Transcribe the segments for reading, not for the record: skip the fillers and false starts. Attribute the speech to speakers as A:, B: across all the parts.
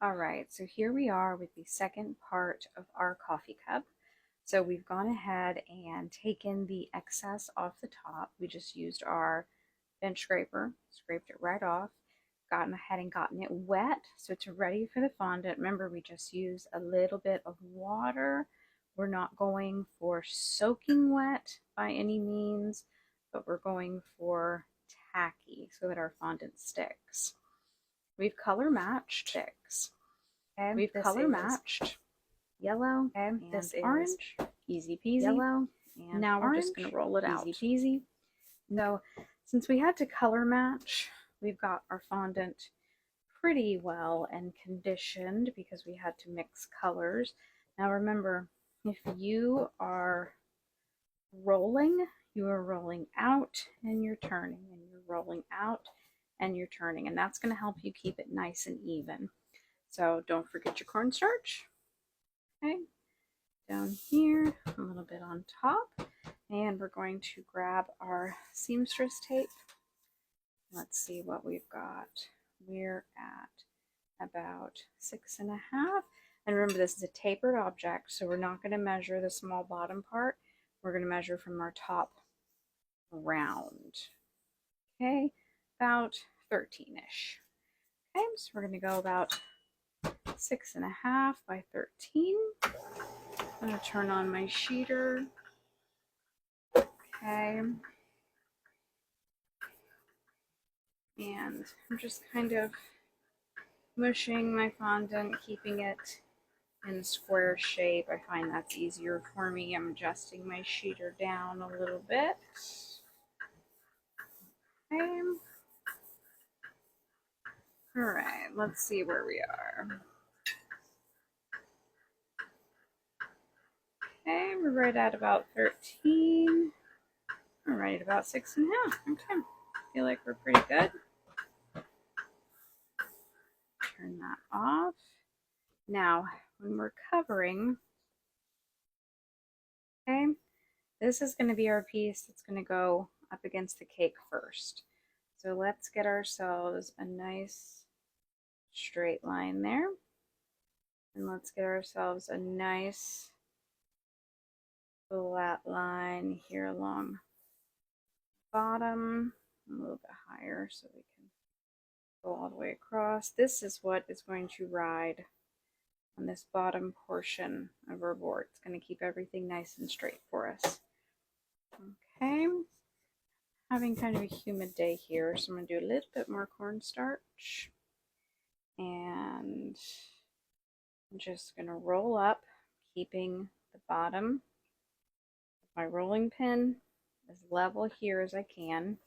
A: All right, so here we are with the second part of our coffee cup. So we've gone ahead and taken the excess off the top. We just used our bench scraper, scraped it right off, gotten ahead and gotten it wet so it's ready for the fondant. Remember, we just used a little bit of water. We're not going for soaking wet by any means, but we're going for tacky so that our fondant sticks. We've color matched sticks. Okay, we've color matched yellow and this is orange. Easy peasy. Yellow and now we're just going to roll it out. Easy peasy. No, since we had to color match, we've got our fondant pretty well and conditioned because we had to mix colors. Now remember, if you are rolling, you are rolling out and you're turning, and you're rolling out and you're turning, and that's going to help you keep it nice and even. So don't forget your cornstarch. Okay, down here, a little bit on top, and we're going to grab our seamstress tape. Let's see what we've got. We're at about 6.5. And remember, this is a tapered object, so we're not going to measure the small bottom part. We're going to measure from our top round. Okay, about 13-ish. Okay, so we're going to go about 6.5 by 13. I'm going to turn on my sheeter. Okay. And I'm just kind of mushing my fondant, keeping it in square shape. I find that's easier for me. I'm adjusting my sheeter down a little bit. Okay. All right, let's see where we are. Okay, we're right at about 13. We're right at about 6.5. Okay, feel like we're pretty good. Turn that off. Now, when we're covering, okay, this is going to be our piece that's going to go up against the cake first. So let's get ourselves a nice straight line there. And let's get ourselves a nice flat line here along the bottom, a little bit higher so we can go all the way across. This is what is going to ride on this bottom portion of our board. It's going to keep everything nice and straight for us. Okay, having kind of a humid day here, so I'm going to do a little bit more cornstarch. And I'm just going to roll up, keeping the bottom of my rolling pin as level here as I can.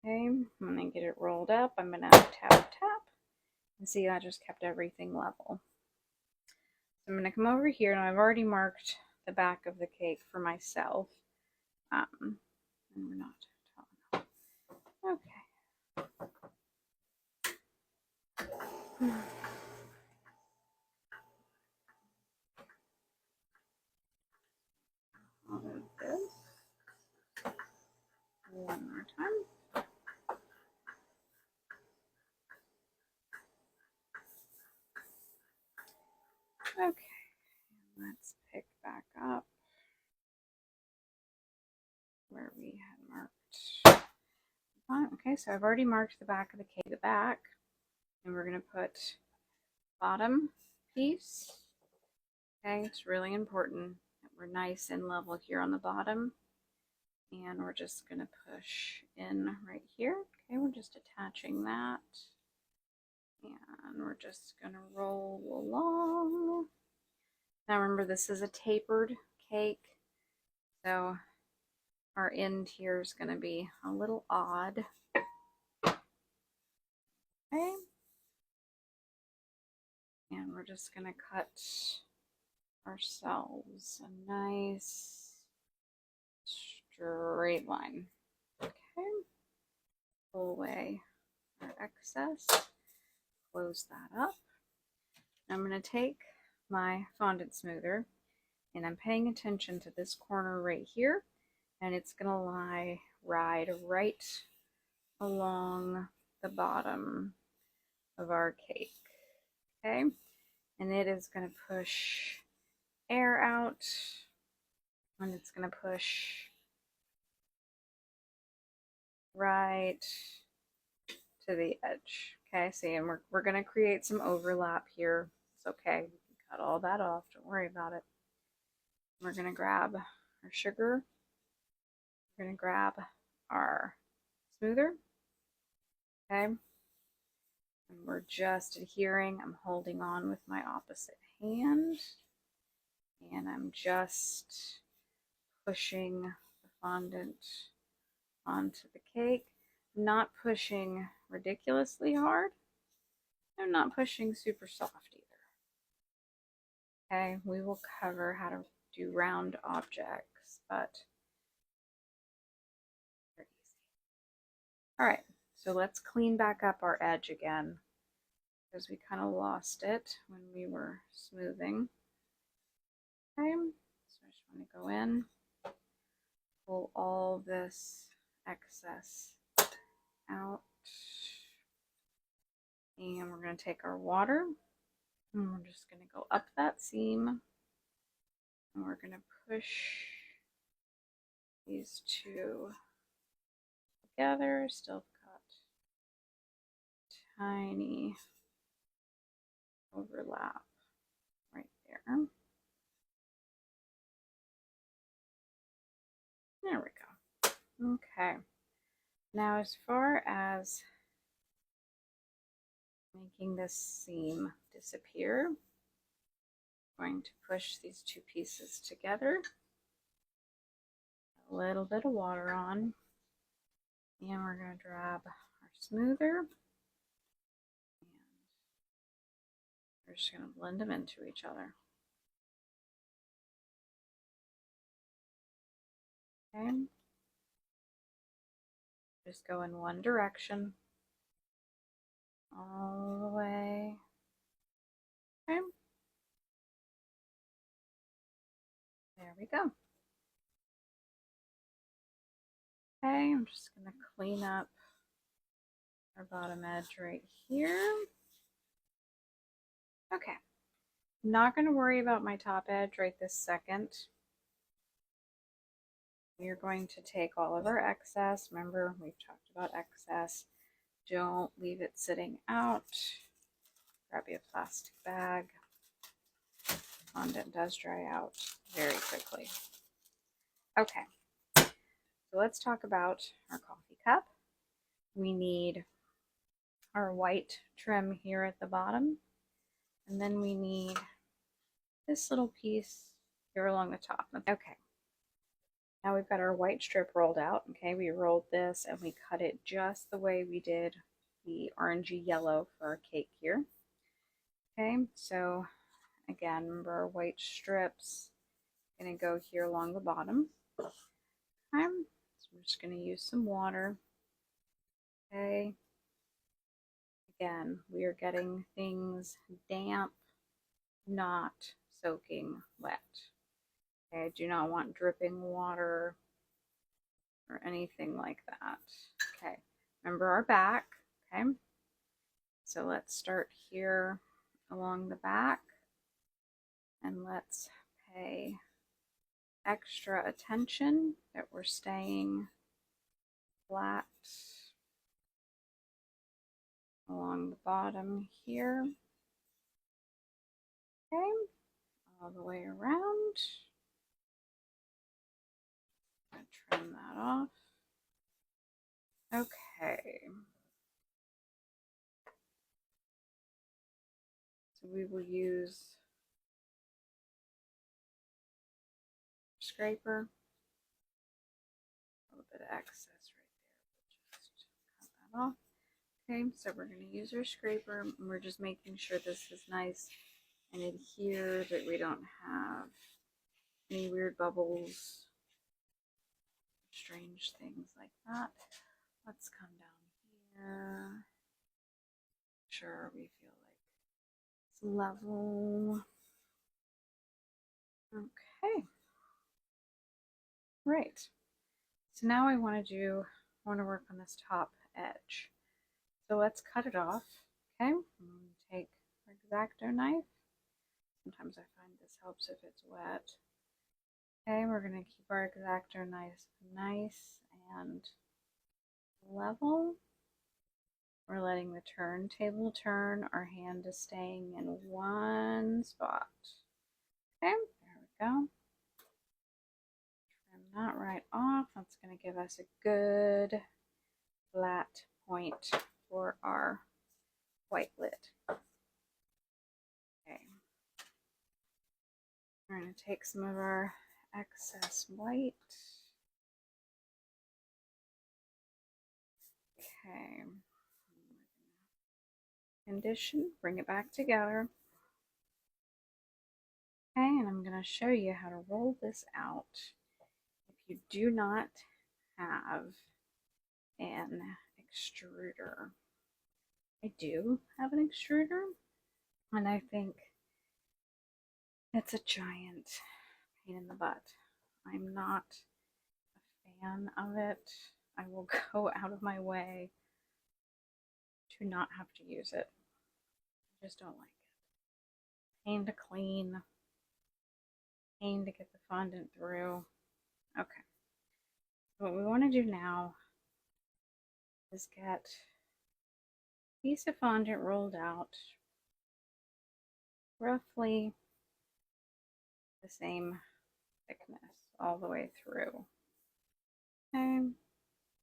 A: Okay, I'm going to get it rolled up. I'm going to tap, and see that just kept everything level. So I'm going to come over here, and I've already marked the back of the cake for myself. And we're not tall enough. Okay. I'll do this one more time. Okay, let's pick back up where we had marked. Okay, so I've already marked the back of the cake, the back, and we're going to put bottom piece. Okay, it's really important that we're nice and level here on the bottom, and we're just going to push in right here. Okay, we're just attaching that, and we're just going to roll along. Now remember, this is a tapered cake, so our end here is going to be a little odd. Okay, and we're just going to cut ourselves a nice straight line. Okay, pull away our excess, close that up. I'm going to take my fondant smoother, and I'm paying attention to this corner right here, and it's going to ride right along the bottom of our cake. okay? And it is going to push air out, and it's going to push right to the edge. Okay, see, and we're going to create some overlap here. It's okay. We can cut all that off. Don't worry about it. We're going to grab our sugar. We're going to grab our smoother. Okay. And we're just adhering. I'm holding on with my opposite hand. And I'm just pushing the fondant onto the cake. Not pushing ridiculously hard. I'm not pushing super soft either. Okay, we will cover how to do round objects, but they're easy. All right, so let's clean back up our edge again because we kind of lost it when we were smoothing. Okay, so I just want to go in, pull all this excess out, and we're going to take our water and we're just going to go up that seam, and we're going to push these two together. Still got tiny overlap right there. There we go. Okay. Now, as far as making this seam disappear, I'm going to push these two pieces together. A little bit of water on, and we're going to grab our smoother, and we're just going to blend them into each other. Okay. Just go in one direction all the way. Okay. There we go. Okay, I'm just going to clean up our bottom edge right here. Okay. Not going to worry about my top edge right this second. We're going to take all of our excess. Remember, we've talked about excess. Don't leave it sitting out. Grab you a plastic bag. Fondant does dry out very quickly. Okay, so let's talk about our coffee cup. We need our white trim here at the bottom, and then we need this little piece here along the top. Okay, now we've got our white strip rolled out. Okay, we rolled this and we cut it just the way we did the orangey yellow for our cake here. Okay, so again, remember our white strips going to go here along the bottom. Okay, so we're just going to use some water. Okay, again, we are getting things damp, not soaking wet. Okay, I do not want dripping water or anything like that. Okay, remember our back. Okay, so let's start here along the back, and let's pay extra attention that we're staying flat along the bottom here. Okay, all the way around. I'm going to trim that off. Okay. So we will use scraper. A little bit of excess right there. We'll just cut that off. Okay, so we're going to use our scraper, and we're just making sure this is nice and adhered, that we don't have any weird bubbles, strange things like that. Let's come down here. Sure, we feel like it's level. Okay. Right. So now I want to work on this top edge. So let's cut it off. Okay. I'm going to take X-Acto knife. Sometimes I find this helps if it's wet. Okay, we're going to keep our X-Acto knife nice and level. We're letting the turntable turn. Our hand is staying in one spot. Okay, there we go. Trim that right off. That's going to give us a good flat point for our white lid. Okay. We're going to take some of our excess white. Okay. Condition, bring it back together. Okay, and I'm going to show you how to roll this out. If you do not have an extruder, I do have an extruder, and I think it's a giant pain in the butt. I'm not a fan of it. I will go out of my way to not have to use it. I just don't like it. Pain to clean, pain to get the fondant through. Okay. So what we want to do now is get a piece of fondant rolled out roughly the same thickness all the way through. Okay,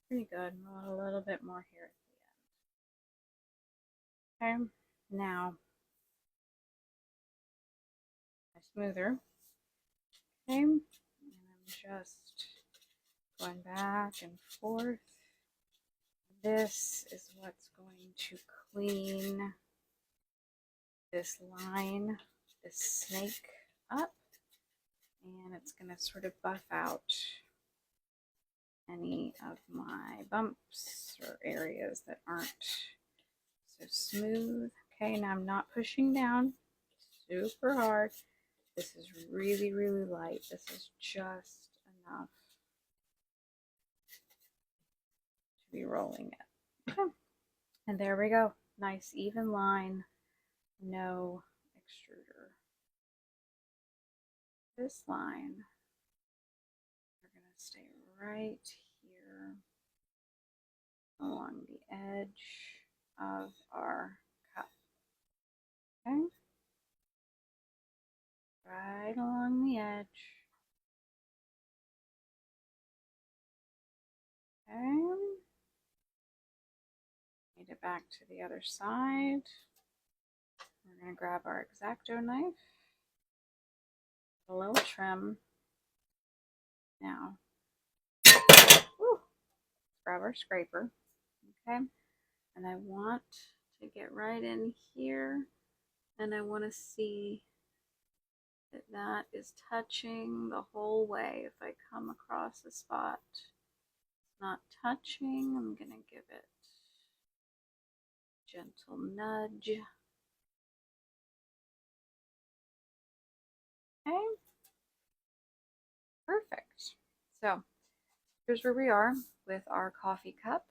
A: pretty good. We'll add a little bit more here at the end. Okay, now my smoother. Okay, and I'm just going back and forth. This is what's going to clean this line, this snake up, and it's going to sort of buff out any of my bumps or areas that aren't so smooth. Okay, now I'm not pushing down super hard. This is really, really light. This is just enough to be rolling it. Okay. And there we go. Nice even line, no extruder. This line, we're going to stay right here along the edge of our cup. Okay? Right along the edge. Okay. Need it back to the other side. We're going to grab our X-Acto knife, a little trim. Now, grab our scraper, okay? And I want to get right in here, and I want to see that that is touching the whole way. If I come across a spot it's not touching, I'm going to give it a gentle nudge. Okay, perfect. So here's where we are with our coffee cup.